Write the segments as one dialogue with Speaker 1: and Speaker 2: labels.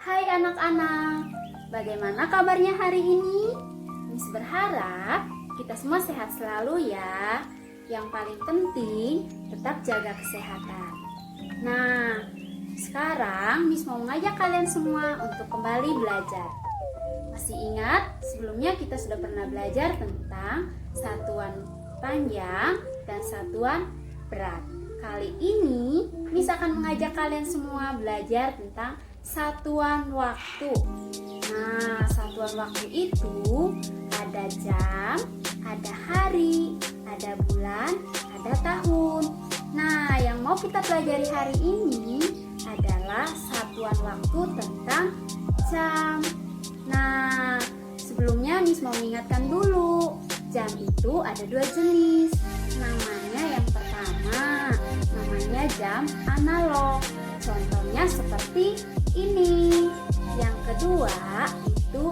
Speaker 1: Hai anak-anak, bagaimana kabarnya hari ini? Miss berharap kita semua sehat selalu ya. Yang paling penting, tetap jaga kesehatan. Nah, sekarang Miss mau mengajak kalian semua untuk kembali belajar. Masih ingat sebelumnya kita sudah pernah belajar tentang satuan panjang dan satuan berat. Kali ini Miss akan mengajak kalian semua belajar tentang satuan waktu. Nah, satuan waktu itu ada jam, ada hari, ada bulan, ada tahun. Nah, yang mau kita pelajari hari ini adalah satuan waktu tentang jam. Nah, sebelumnya Miss mau mengingatkan dulu, jam itu ada dua jenis. Namanya yang pertama, namanya jam analog. Contohnya seperti ini. Yang kedua itu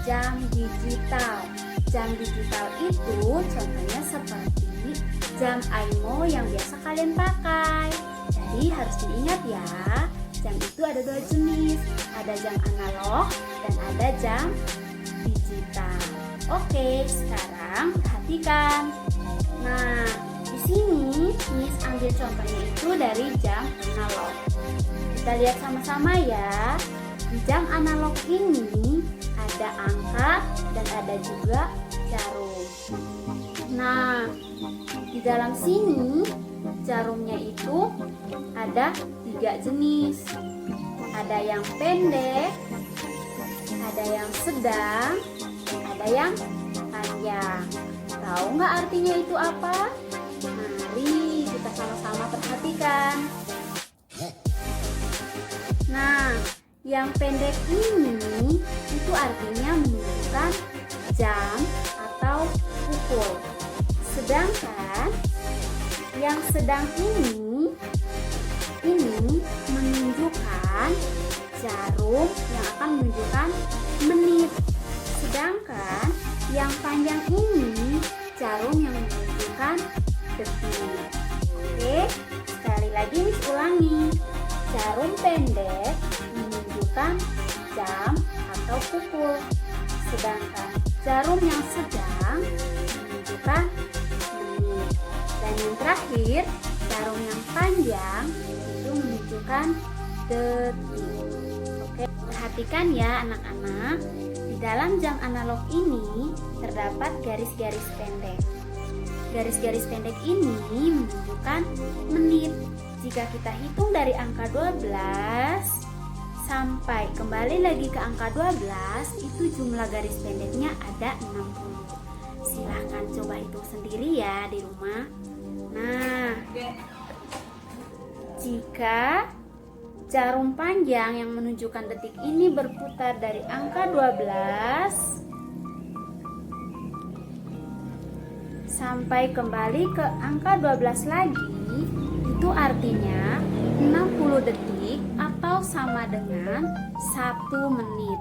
Speaker 1: jam digital. Jam digital itu contohnya seperti jam AIMO yang biasa kalian pakai. Jadi harus diingat ya, jam itu ada dua jenis. Ada jam analog dan ada jam digital. Oke, sekarang perhatikan. Nah, di sini Miss ambil contohnya itu dari jam analog. Kita lihat sama-sama ya. Di jam analog ini ada angka dan ada juga jarum. Nah, di dalam sini jarumnya itu ada 3 jenis. Ada yang pendek, ada yang sedang, ada yang panjang. Tahu nggak artinya itu apa? Mari kita sama-sama perhatikan. Nah, yang pendek ini itu artinya menunjukkan jam atau pukul. Sedangkan yang sedang ini menunjukkan jarum yang akan menunjukkan menit. Sedangkan yang panjang ini jarum yang menunjukkan detik. Oke, sekali lagi Miss ulangi. Jarum pendek menunjukkan jam atau pukul. Sedangkan jarum yang sedang menunjukkan menit. Dan yang terakhir, jarum yang panjang itu menunjukkan detik. Oke, perhatikan ya anak-anak. Di dalam jam analog ini terdapat garis-garis pendek. Garis-garis pendek ini menunjukkan menit. Jika kita hitung dari angka 12 sampai kembali lagi ke angka 12, itu jumlah garis pendeknya ada 60. Silahkan coba hitung sendiri ya di rumah. Nah, jika jarum panjang yang menunjukkan detik ini berputar dari angka 12 sampai kembali ke angka 12 lagi, itu artinya 60 detik atau sama dengan 1 menit.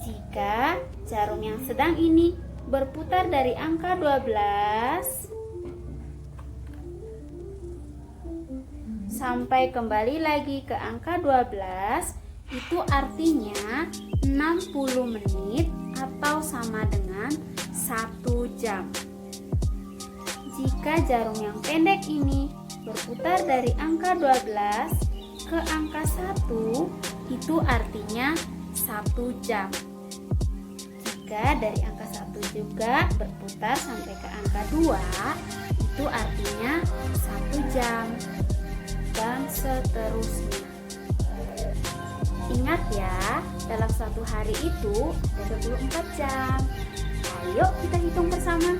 Speaker 1: Jika jarum yang sedang ini berputar dari angka 12 sampai kembali lagi ke angka 12, itu artinya 60 menit atau sama dengan 1 jam. Jika jarum yang pendek ini berputar dari angka 12 ke angka 1, itu artinya 1 jam. Jika dari angka 1 juga berputar sampai ke angka 2, itu artinya 1 jam. Dan seterusnya. Ingat ya, dalam satu hari itu ada 24 jam. Ayo kita hitung bersama.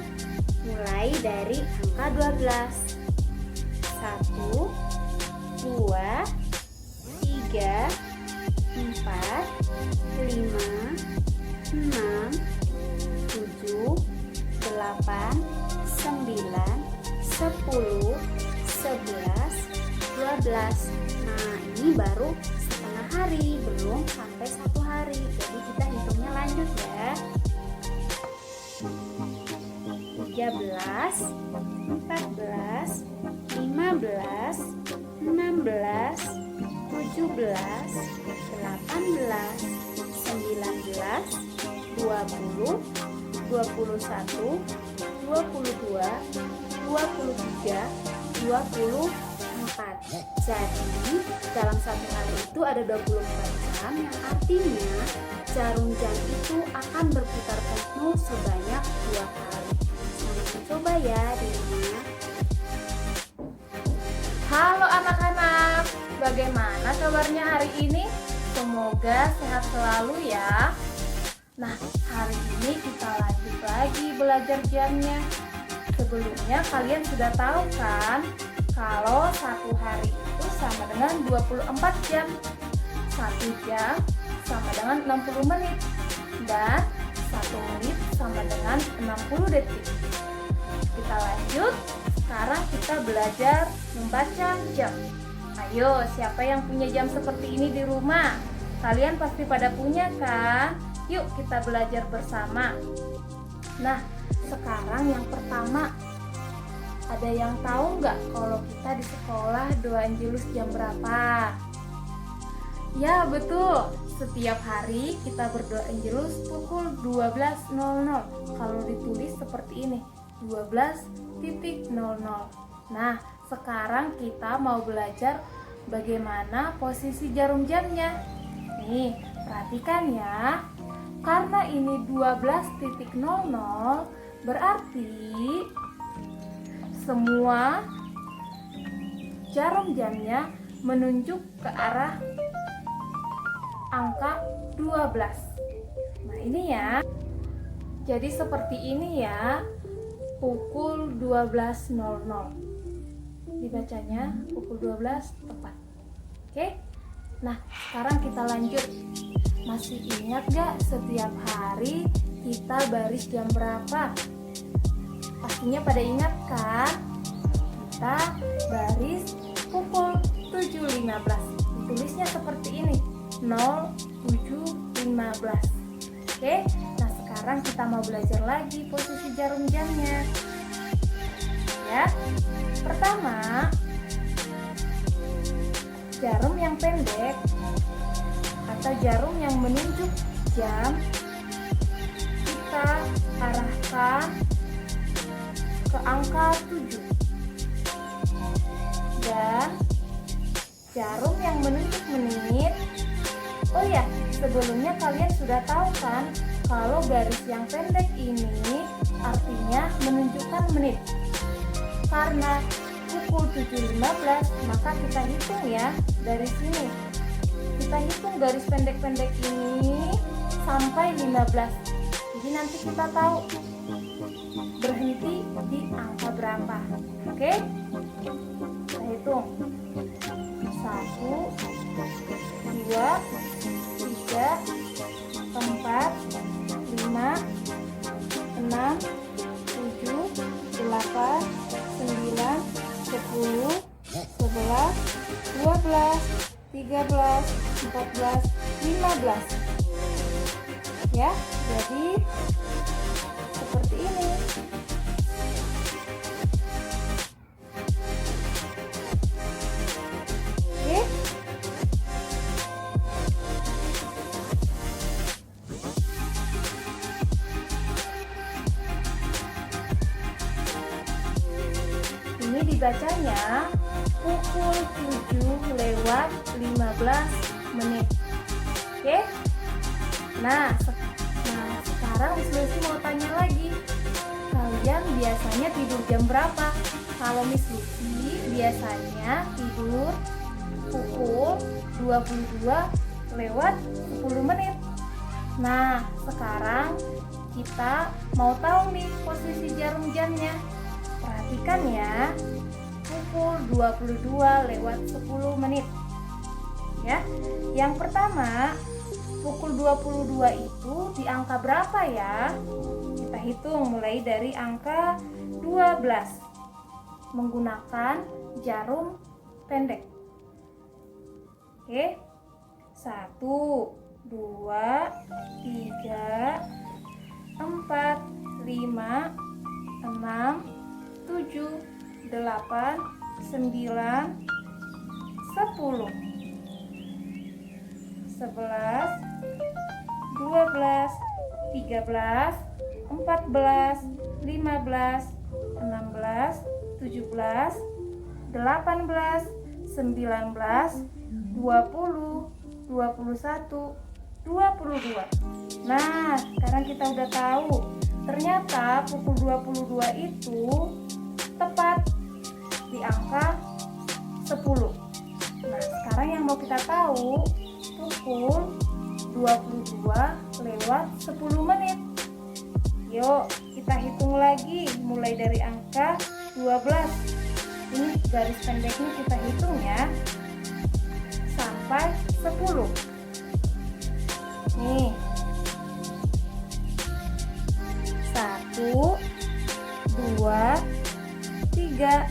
Speaker 1: Mulai dari angka 12. 1, 2, 3, 4, 5, 6, 7, 8, 9, 10, 11, 12. Nah, ini baru setengah hari, belum sampai 1 hari. Jadi kita hitungnya lanjut ya. 13, 14, 15, 16, 17, 18, 20, 21, 22, 23, 24. Jadi dalam satu hari itu ada 24 jam, yang artinya jarum jam itu akan berputar penuh sebanyak 2 kali. Selamat mencoba ya di rumah.
Speaker 2: Halo anak-anak, bagaimana kabarnya hari ini? Semoga sehat selalu ya. Nah, hari ini kita lanjut lagi belajar jamnya. Sebelumnya kalian sudah tahu kan kalau satu hari itu sama dengan 24 jam. 1 jam sama dengan 60 menit dan 1 menit sama dengan 60 detik. Kita lanjut. Sekarang kita belajar membaca jam. Ayo, siapa yang punya jam seperti ini di rumah? Kalian pasti pada punya kan? Yuk kita belajar bersama. Nah, sekarang yang pertama, ada yang tahu nggak kalau kita di sekolah doa Angelus jam berapa? Ya betul, setiap hari kita berdoa Angelus pukul 12.00. Kalau ditulis seperti ini, 12.00. Nah, sekarang kita mau belajar bagaimana posisi jarum jamnya. Nih, perhatikan ya. Karena ini 12.00, berarti semua jarum jamnya menunjuk ke arah angka 12. Nah, ini ya. Jadi seperti ini ya. Pukul 12.00. Dibacanya pukul 12 tepat. Oke? Nah, sekarang kita lanjut. Masih ingat gak setiap hari kita baris jam berapa? Pastinya pada ingat kan? Kita baris pukul 7.15. Tulisnya seperti ini, 07.15. Oke? Nah, sekarang kita mau belajar lagi posisi jarum jamnya. Ya. Pertama, jarum yang pendek atau jarum yang menunjuk jam kita arahkan ke angka 7. Dan jarum yang menunjuk menit, oh ya, sebelumnya kalian sudah tahu kan kalau garis yang pendek ini artinya menunjukkan menit. Karena pukul 7.15, maka kita hitung ya dari sini. Kita hitung garis pendek-pendek ini sampai 15. Jadi nanti kita tahu berhenti di angka berapa. Oke? Kita hitung. 1, 2, 3, 4, 5, 6, 7, 8, 9, 10, 11, 12, 13, 14, 15. Ya, jadi seperti ini. Oke. Ini dibacanya pukul 7:15 menit. Oke? Nah, sekarang Miss Lucy mau tanya lagi. Kalian biasanya tidur jam berapa? Kalau Miss Lucy biasanya tidur pukul 22:10 menit. Nah, sekarang kita mau tahu nih posisi jarum jamnya. Perhatikan ya, pukul 22:10 menit. Ya, yang pertama, pukul 22 itu di angka berapa ya? Kita hitung mulai dari angka 12 menggunakan jarum pendek. Oke, 1, 2, 3, 4, 5, 6, 7, 8, 9, 10, 11, 12, 13, 14, 15, 16, 17, 18, 19, 20, 21, 22. Nah, sekarang kita udah tahu. Ternyata pukul 22 itu tepat di angka 10. Nah, sekarang yang mau kita tahu pukul 22 lewat 10 menit. Yuk, kita hitung lagi mulai dari angka 12. Ini garis pendeknya kita hitung ya. Sampai 10. Nih. 1 2 3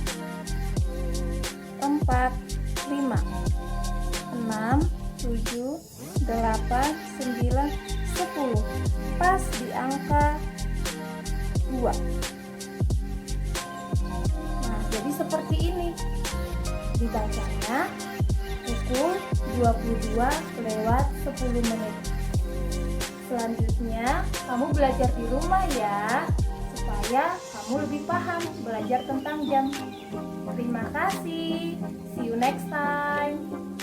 Speaker 2: 4 5 6 7 8 9 10. Pas di angka 2. Nah, jadi seperti ini dibacanya pukul 22 lewat 10 menit. Selanjutnya kamu belajar di rumah ya, supaya kamu lebih paham belajar tentang jam. Terima kasih, see you next time.